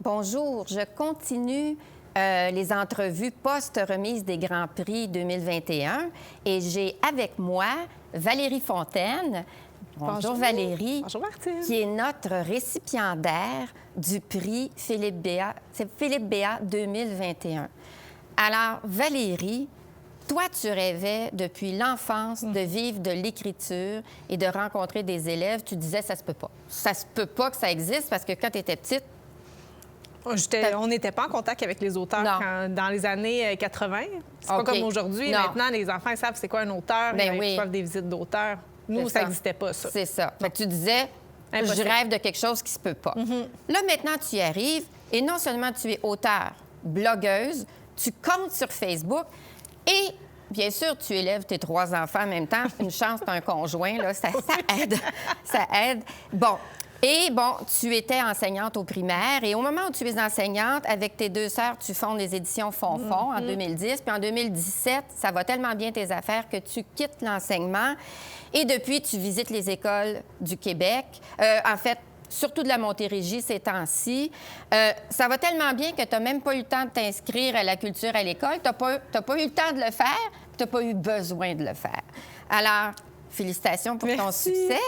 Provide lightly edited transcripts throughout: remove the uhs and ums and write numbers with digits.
Bonjour, je continue les entrevues post-remise des Grands Prix 2021 et j'ai avec moi Valérie Fontaine. Bonjour Valérie. Bonjour Martine. Qui est notre récipiendaire du prix Philippe Béat. C'est Philippe Béat 2021. Alors Valérie, toi, tu rêvais depuis l'enfance de vivre de l'écriture et de rencontrer des élèves. Tu disais, ça se peut pas. Ça se peut pas que ça existe parce que quand tu étais petite... On n'était pas en contact avec les auteurs dans les années 80. C'est pas comme aujourd'hui. Maintenant, les enfants ils savent c'est quoi un auteur. Ils reçoivent des visites d'auteurs. Nous, ça n'existait pas, ça. C'est ça. Fait que tu disais, je rêve de quelque chose qui se peut pas. Là, maintenant, tu y arrives et non seulement tu es auteur, blogueuse, tu comptes sur Facebook et, bien sûr, tu élèves tes 3 enfants en même temps. Une chance, tu as un conjoint, là, ça aide. Ça aide. Bon. Et bon, tu étais enseignante au primaire et au moment où tu es enseignante, avec tes 2 sœurs, tu fondes les éditions Fonfon en 2010. Puis en 2017, ça va tellement bien tes affaires que tu quittes l'enseignement et depuis, tu visites les écoles du Québec. En fait, surtout de la Montérégie ces temps-ci. Ça va tellement bien que tu n'as même pas eu le temps de t'inscrire à la culture à l'école. Tu n'as pas eu le temps de le faire, tu n'as pas eu besoin de le faire. Alors, félicitations pour ton succès.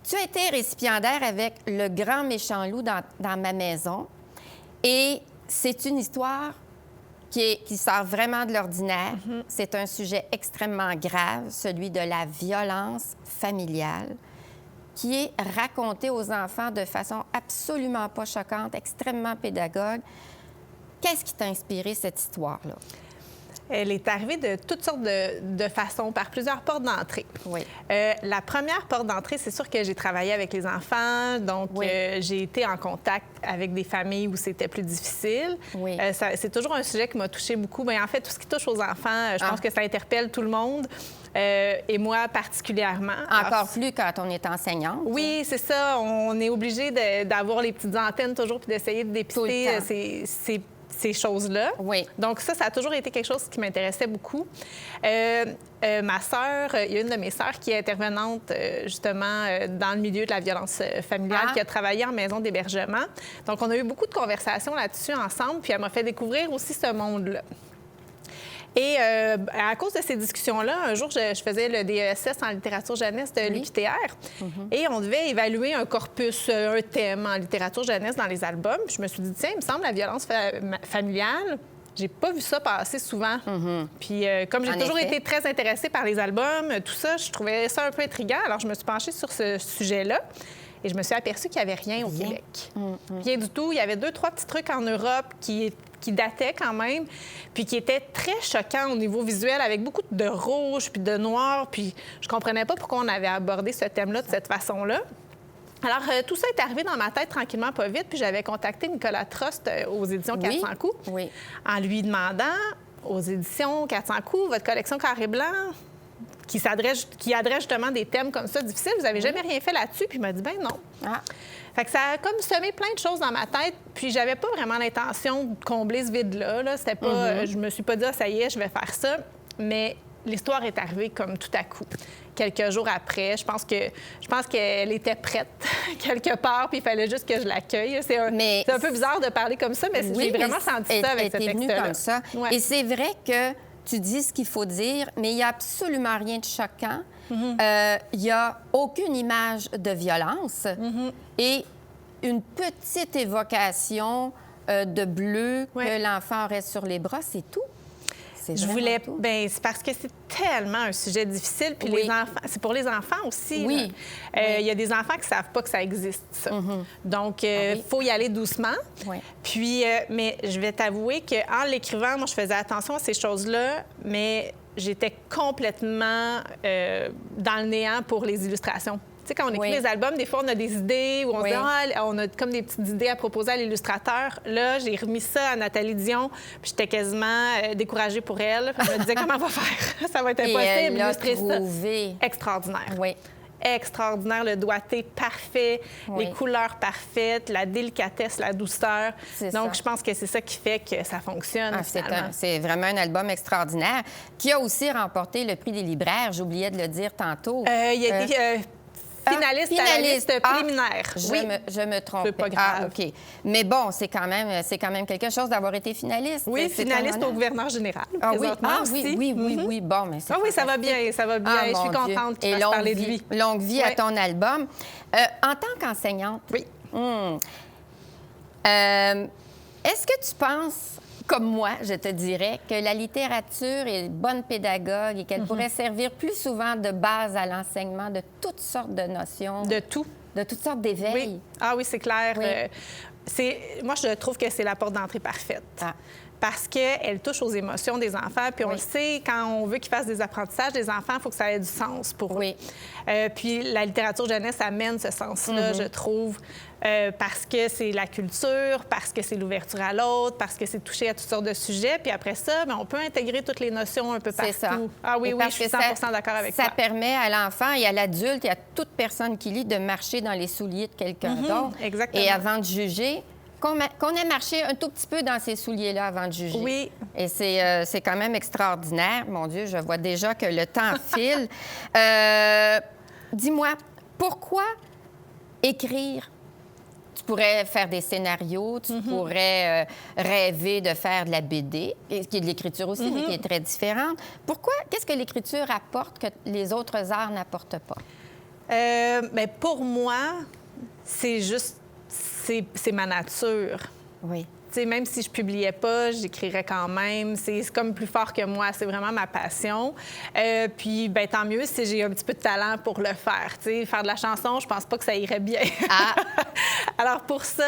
Tu as été récipiendaire avec Le Grand Méchant Loup dans ma maison. Et c'est une histoire qui sort vraiment de l'ordinaire. C'est un sujet extrêmement grave, celui de la violence familiale, qui est raconté aux enfants de façon absolument pas choquante, extrêmement pédagogue. Qu'est-ce qui t'a inspiré cette histoire-là? Elle est arrivée de toutes sortes de façons, par plusieurs portes d'entrée. Oui. La première porte d'entrée, c'est sûr que j'ai travaillé avec les enfants, donc j'ai été en contact avec des familles où c'était plus difficile. Oui. C'est toujours un sujet qui m'a touchée beaucoup. Bien, en fait, tout ce qui touche aux enfants, je pense que ça interpelle tout le monde. Et moi particulièrement. Encore plus quand on est enseignante. Oui, c'est ça. On est obligé d'avoir les petites antennes toujours puis d'essayer de dépister ces choses-là. Oui. Donc ça a toujours été quelque chose qui m'intéressait beaucoup. Ma sœur, il y a une de mes sœurs qui est intervenante justement dans le milieu de la violence familiale, qui a travaillé en maison d'hébergement. Donc on a eu beaucoup de conversations là-dessus ensemble, puis elle m'a fait découvrir aussi ce monde-là. Et à cause de ces discussions-là, un jour, je faisais le DESS en littérature jeunesse de l'UQTR et on devait évaluer un corpus, un thème en littérature jeunesse dans les albums. Puis je me suis dit, tiens, il me semble la violence familiale, j'ai pas vu ça passer souvent. Puis comme j'ai toujours été très intéressée par les albums, tout ça, je trouvais ça un peu intriguant. Alors je me suis penchée sur ce sujet-là. Et je me suis aperçue qu'il n'y avait rien au Québec. Rien du tout. Il y avait 2-3 petits trucs en Europe qui dataient quand même, puis qui étaient très choquants au niveau visuel, avec beaucoup de rouge puis de noir. Puis je comprenais pas pourquoi on avait abordé ce thème-là de cette façon-là. Alors, tout ça est arrivé dans ma tête tranquillement, pas vite. Puis j'avais contacté Nicolas Trost aux éditions 400 coups en lui demandant aux éditions 400 coups, votre collection Carré Blanc, qui adresse justement des thèmes comme ça difficiles. Vous n'avez jamais rien fait là-dessus? Puis il m'a dit, ben non. Fait que ça a comme semé plein de choses dans ma tête, puis j'avais pas vraiment l'intention de combler ce vide-là. C'était pas, je me suis pas dit, ça y est, je vais faire ça. Mais l'histoire est arrivée comme tout à coup. Quelques jours après, je pense qu'elle était prête quelque part, puis il fallait juste que je l'accueille. C'est un peu bizarre de parler comme ça, mais j'ai vraiment senti ça avec ce texte-là. Comme ça. Et c'est vrai que tu dis ce qu'il faut dire, mais il n'y a absolument rien de choquant. Il n'y a aucune image de violence et une petite évocation de bleu que l'enfant aurait sur les bras, c'est tout. Bien, c'est parce que c'est tellement un sujet difficile, puis les enfants, c'est pour les enfants aussi. Oui. Il y a des enfants qui ne savent pas que ça existe, ça. Donc, il faut y aller doucement. Puis, mais je vais t'avouer qu'en l'écrivant, moi, je faisais attention à ces choses-là, mais j'étais complètement dans le néant pour les illustrations. Tu sais, quand on écrit les albums, des fois, on a des idées où on se dit, on a comme des petites idées à proposer à l'illustrateur. Là, j'ai remis ça à Nathalie Dion, puis j'étais quasiment découragée pour elle. Puis je me disais, comment on va faire? Ça va être impossible d'illustrer ça. Extraordinaire. Extraordinaire, le doigté parfait, les couleurs parfaites, la délicatesse, la douceur. Donc, je pense que c'est ça qui fait que ça fonctionne. C'est vraiment un album extraordinaire qui a aussi remporté le prix des libraires. J'oubliais de le dire tantôt. Il a été finaliste à la liste préliminaire. Je me trompe. C'est pas grave. OK. Mais bon, c'est quand même quelque chose d'avoir été finaliste. Oui, finaliste au gouverneur général. Oui, aussi. oui. Bon, mais c'est oui, ça va bien, ça va bien. Je suis contente qu'il fasse parler de lui. Longue vie à ton album. En tant qu'enseignante, est-ce que tu penses, comme moi, je te dirais, que la littérature est bonne pédagogue et qu'elle pourrait servir plus souvent de base à l'enseignement de toutes sortes de notions? De tout. De toutes sortes d'éveils? Oui. Ah oui, c'est clair. Oui. Moi, je trouve que c'est la porte d'entrée parfaite. Parce qu'elle touche aux émotions des enfants. Puis on le sait, quand on veut qu'ils fassent des apprentissages, des enfants, il faut que ça ait du sens pour eux. Puis la littérature jeunesse amène ce sens-là, je trouve, parce que c'est la culture, parce que c'est l'ouverture à l'autre, parce que c'est toucher à toutes sortes de sujets. Puis après ça, bien, on peut intégrer toutes les notions un peu partout. C'est ça. Ah oui, je suis 100 d'accord avec toi. Ça permet à l'enfant et à l'adulte et à toute personne qui lit de marcher dans les souliers de quelqu'un d'autre. Exactement. Et avant de juger, qu'on ait marché un tout petit peu dans ces souliers-là avant de juger. Oui. Et c'est quand même extraordinaire. Mon Dieu, je vois déjà que le temps file. Dis-moi, pourquoi écrire? Tu pourrais faire des scénarios, tu pourrais rêver de faire de la BD, qui est de l'écriture aussi, mais qui est très différente. Pourquoi? Qu'est-ce que l'écriture apporte que les autres arts n'apportent pas? Bien, pour moi, c'est juste... C'est ma nature. Oui. Tu sais, même si je publiais pas, j'écrirais quand même. C'est comme plus fort que moi. C'est vraiment ma passion. Puis, ben tant mieux si j'ai un petit peu de talent pour le faire. Tu sais, faire de la chanson, je pense pas que ça irait bien. Alors, pour ça,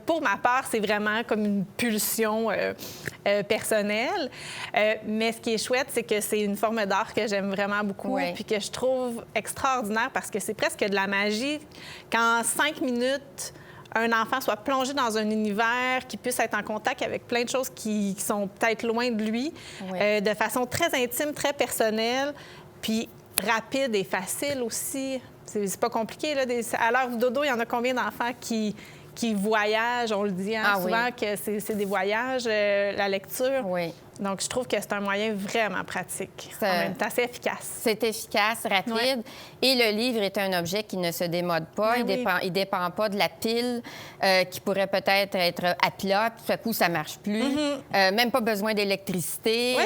pour ma part, c'est vraiment comme une pulsion personnelle. Mais ce qui est chouette, c'est que c'est une forme d'art que j'aime vraiment beaucoup puis que je trouve extraordinaire parce que c'est presque de la magie. Quand 5 minutes... un enfant soit plongé dans un univers, qui puisse être en contact avec plein de choses qui sont peut-être loin de lui, de façon très intime, très personnelle, puis rapide et facile aussi. C'est pas compliqué, là. À l'heure du dodo, il y en a combien d'enfants qui voyagent? On le dit souvent que c'est des voyages, la lecture. Oui. Donc, je trouve que c'est un moyen vraiment pratique. En même temps, c'est efficace. C'est efficace, rapide. Et le livre est un objet qui ne se démode pas. Il dépend pas de la pile qui pourrait peut-être être à plat, puis tout à coup, ça marche plus. Même pas besoin d'électricité.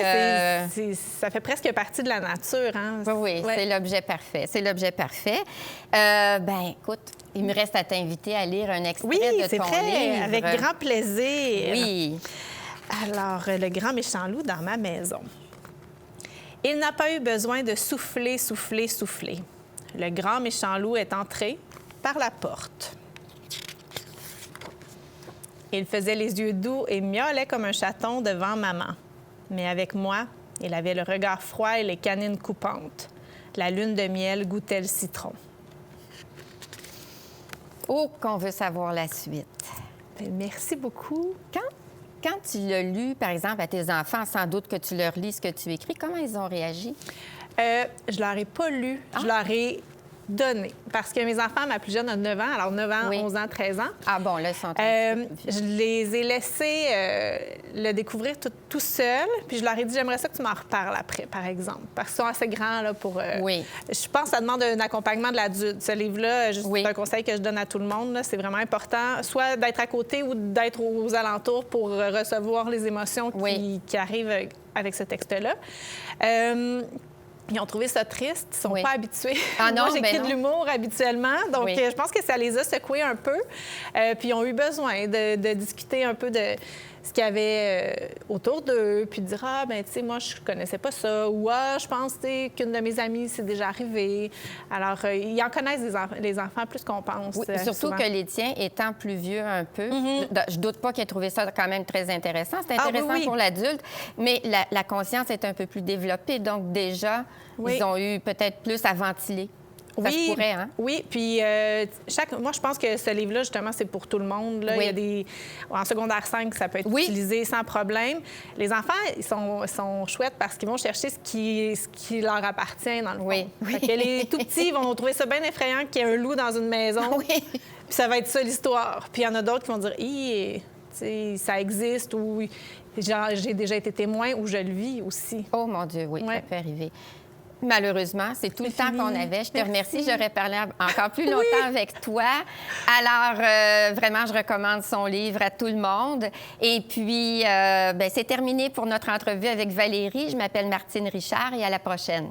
Ça fait presque partie de la nature. Hein? Oui, c'est l'objet parfait. C'est l'objet parfait. Ben, écoute, il me reste à t'inviter à lire un extrait de ton livre. Avec grand plaisir. Oui. Alors, le grand méchant loup dans ma maison. Il n'a pas eu besoin de souffler, souffler, souffler. Le grand méchant loup est entré par la porte. Il faisait les yeux doux et miaulait comme un chaton devant maman. Mais avec moi, il avait le regard froid et les canines coupantes. La lune de miel goûtait le citron. Oh, qu'on veut savoir la suite. Bien, merci beaucoup. Quand tu l'as lu, par exemple, à tes enfants, sans doute que tu leur lis ce que tu écris, comment ils ont réagi? Je leur ai pas lu. Je leur ai donné. Parce que mes enfants, ma plus jeune a 9 ans, alors 9 ans, 11 ans, 13 ans. Ah bon, là, ils sont je les ai laissés le découvrir tout seuls. Puis je leur ai dit, j'aimerais ça que tu m'en reparles après, par exemple. Parce qu'ils sont assez grands là, pour... Je pense que ça demande un accompagnement de l'adulte. Ce livre-là, c'est un conseil que je donne à tout le monde. C'est vraiment important, soit d'être à côté ou d'être aux alentours pour recevoir les émotions qui arrivent avec ce texte-là. Ils ont trouvé ça triste. Ils sont pas habitués. Ah non, moi, j'écris de l'humour habituellement. Donc, je pense que ça les a secoués un peu. Puis, ils ont eu besoin de discuter un peu de ce qu'il y avait autour d'eux. Puis, de dire, ah, ben tu sais, moi, je connaissais pas ça. Ou, ah, je pense qu'une de mes amies, c'est déjà arrivé. Alors, ils en connaissent les enfants plus qu'on pense. Oui, surtout souvent. que les tiens étant plus vieux un peu. Je doute pas qu'ils aient trouvé ça quand même très intéressant. C'est intéressant pour l'adulte, mais la conscience est un peu plus développée. Donc, déjà, ils ont eu peut-être plus à ventiler. Ça se pourrait, hein? Oui, puis moi, je pense que ce livre-là, justement, c'est pour tout le monde. Là. Il y a en secondaire 5, ça peut être utilisé sans problème. Les enfants, ils sont chouettes parce qu'ils vont chercher ce qui leur appartient, dans le fond. Fait que les tout petits vont trouver ça bien effrayant qu'il y ait un loup dans une maison. Puis ça va être ça, l'histoire. Puis il y en a d'autres qui vont dire, ça existe, ou j'ai déjà été témoin, ou je le vis aussi. Oh, mon Dieu, oui, ça peut arriver. Malheureusement, c'est tout le temps qu'on avait. Je te remercie. J'aurais parlé encore plus longtemps Oui. avec toi. Alors, vraiment, je recommande son livre à tout le monde. Et puis, c'est terminé pour notre entrevue avec Valérie. Je m'appelle Martine Richard et à la prochaine.